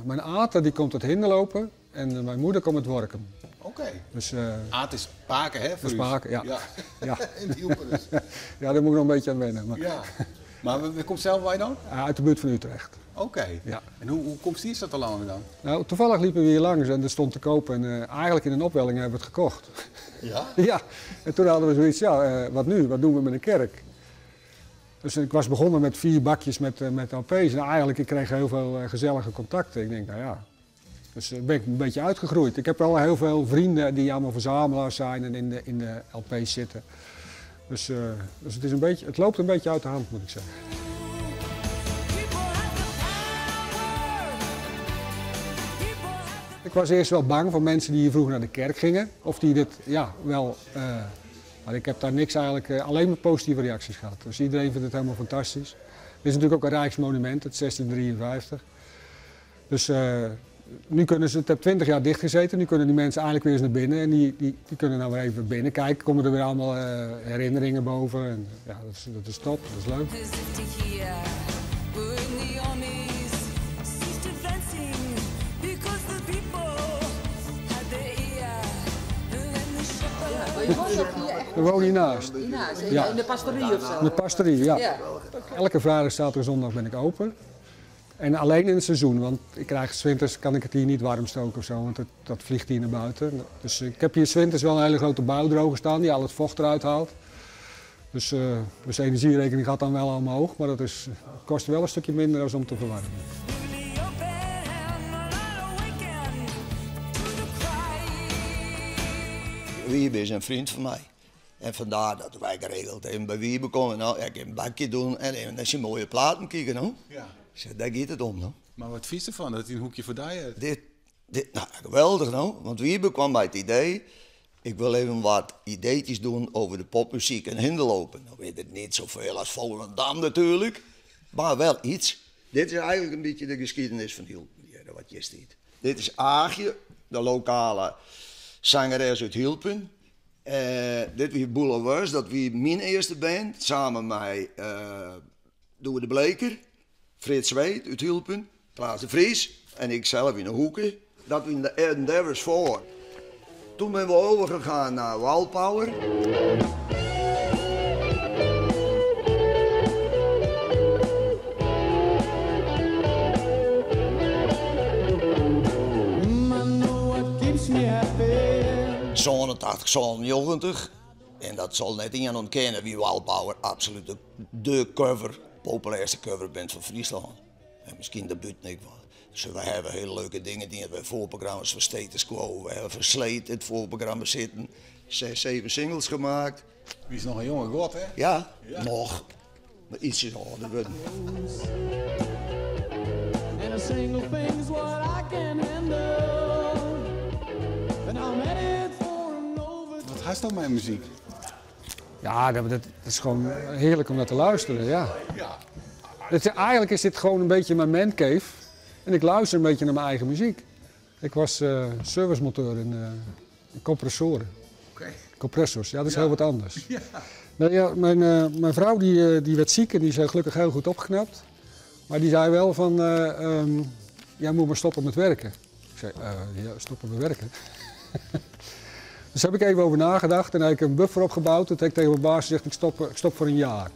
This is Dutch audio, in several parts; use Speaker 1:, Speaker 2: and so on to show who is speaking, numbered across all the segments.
Speaker 1: Mijn ater die komt uit Hinderlopen en mijn moeder komt uit Workum.
Speaker 2: Oké.
Speaker 1: Dus,
Speaker 2: Aad is Paken, hè? Voor
Speaker 1: Spaken, ja.
Speaker 2: Ja. In Hielpen dus.
Speaker 1: Ja, daar moet ik nog een beetje aan wennen. Maar...
Speaker 2: Ja. Maar wie komt zelf bij dan?
Speaker 1: Uit de buurt van Utrecht.
Speaker 2: Oké.
Speaker 1: Ja.
Speaker 2: En hoe komt die dat al lang dan?
Speaker 1: Nou, toevallig liepen we hier langs en er stond te kopen en eigenlijk in een opwelling hebben we het gekocht.
Speaker 2: Ja?
Speaker 1: Ja, en toen hadden we zoiets, wat nu? Wat doen we met een kerk? Dus ik was begonnen met 4 bakjes met LP's en eigenlijk ik kreeg heel veel gezellige contacten. Ik denk, nou ja, dus ben ik een beetje uitgegroeid. Ik heb wel heel veel vrienden die allemaal verzamelaars zijn en in de LP's zitten. Dus het is het loopt een beetje uit de hand, moet ik zeggen. Ik was eerst wel bang voor mensen die hier vroeger naar de kerk gingen. Of die dit, wel... maar ik heb daar niks eigenlijk, alleen maar positieve reacties gehad. Dus iedereen vindt het helemaal fantastisch. Het is natuurlijk ook een rijksmonument, het 1653. Dus nu kunnen ze, het heeft 20 jaar dichtgezeten, nu kunnen die mensen eigenlijk weer eens naar binnen. En die kunnen nou weer even binnen kijken, komen er weer allemaal herinneringen boven. En, ja, dat is top, dat is leuk. We wonen hiernaast.
Speaker 3: Ja. In de pastorie of zo?
Speaker 1: In de pastorie, ja. Elke vrijdag, zaterdag en zondag ben ik open. En alleen in het seizoen, want ik krijg 's winters kan ik het hier niet warm stoken of zo, want dat vliegt hier naar buiten. Dus ik heb hier 's winters wel een hele grote buidroger staan die al het vocht eruit haalt. Dus de energierekening gaat dan wel omhoog, maar dat kost wel een stukje minder dan om te verwarmen.
Speaker 4: Wiebe is een vriend van mij. En vandaar dat wij geregeld even bij Wiebe komen. Nou, ik een bakje doen en even naar zijn mooie platen kijken. Nou.
Speaker 2: Ja.
Speaker 4: Daar gaat het om. Nou.
Speaker 2: Maar wat vies ervan dat hij een hoekje voor die heeft?
Speaker 4: Nou, geweldig nou. Want Wiebe kwam bij het idee. Ik wil even wat ideetjes doen over de popmuziek en Hinderlopen. Nou weet het niet zoveel als Volendam natuurlijk. Maar wel iets. Dit is eigenlijk een beetje de geschiedenis van Hielpen. Wat je ziet. Dit is Aagje, de lokale zangeres uit Hielpen. Dit was Boulevard, dat was mijn eerste band. Samen met Doe de Bleker, Frits Zweet uit Hielpen, Klaas de Vries en ik zelf in de hoeken. Dat was in de Endeavors voor. Toen zijn we overgegaan naar Wildpower. Zo'n 80, zo'n 90. En dat zal net iemand ontkennen wie Wildpower absoluut de populairste coverband van Friesland. En misschien de Butnik wel. Dus we hebben hele leuke dingen. Die hebben voorprogramma's voor Status Quo. We hebben Versleten in het voorprogramma zitten. 6, 7 singles gemaakt.
Speaker 2: Wie is nog een jonge god, hè?
Speaker 4: Ja, nog. Maar ietsje ouder worden.
Speaker 2: Wat gaat dan met muziek?
Speaker 1: Ja, dat is gewoon heerlijk om naar te luisteren, ja. Eigenlijk is dit gewoon een beetje mijn mancave. En ik luister een beetje naar mijn eigen muziek. Ik was servicemonteur in compressoren.
Speaker 2: Okay.
Speaker 1: Compressors, ja, dat is heel wat anders. Ja. Nou, ja, mijn vrouw die werd ziek en die is gelukkig heel goed opgeknapt. Maar die zei wel van, jij moet maar stoppen met werken. Ik zei, ja, stoppen met werken? Dus daar heb ik even over nagedacht en heb ik een buffer opgebouwd. Toen heb ik tegen mijn baas gezegd, ik stop voor een jaar.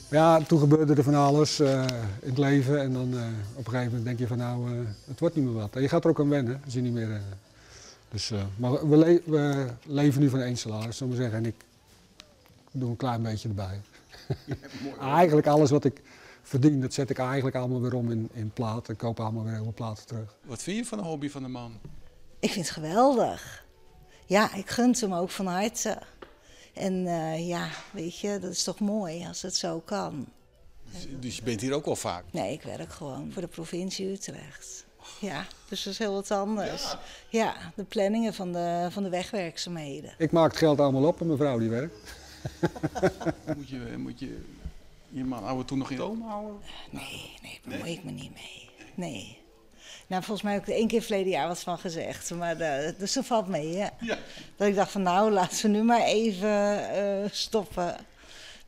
Speaker 1: Ja, toen gebeurde er van alles in het leven en dan op een gegeven moment denk je van nou, het wordt niet meer wat. En je gaat er ook aan wennen, als je niet meer... maar we leven nu van 1 salaris, zullen we zeggen, en ik doe een klein beetje erbij. Eigenlijk alles wat ik verdien, dat zet ik eigenlijk allemaal weer om in platen. Ik koop allemaal weer heel veel platen terug.
Speaker 2: Wat vind je van de hobby van de man?
Speaker 5: Ik vind het geweldig. Ja, ik gun het hem ook van harte. En ja, weet je, dat is toch mooi als het zo kan.
Speaker 2: Dus je bent hier ook wel vaak?
Speaker 5: Nee, ik werk gewoon voor de provincie Utrecht. Ja, dus dat is heel wat anders. Ja, de planningen van de wegwerkzaamheden.
Speaker 1: Ik maak het geld allemaal op en mijn vrouw die werkt.
Speaker 2: Moet je man af en toe nog in toom houden?
Speaker 5: Nee, daar bemoei ik me niet mee. Nee. Nou, volgens mij heb ik er 1 keer verleden jaar wat van gezegd. Maar dus dat valt mee, hè? Ja. Dat ik dacht van nou, laten we nu maar even stoppen.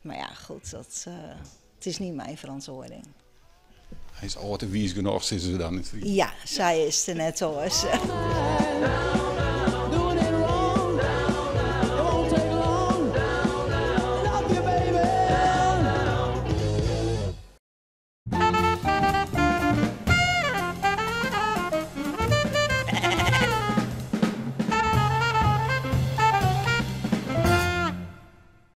Speaker 5: Maar ja, goed, het is niet mijn verantwoording.
Speaker 2: Hij is oud en wies genoeg, zitten ze dan in het
Speaker 5: Ja, zij is er net hoor.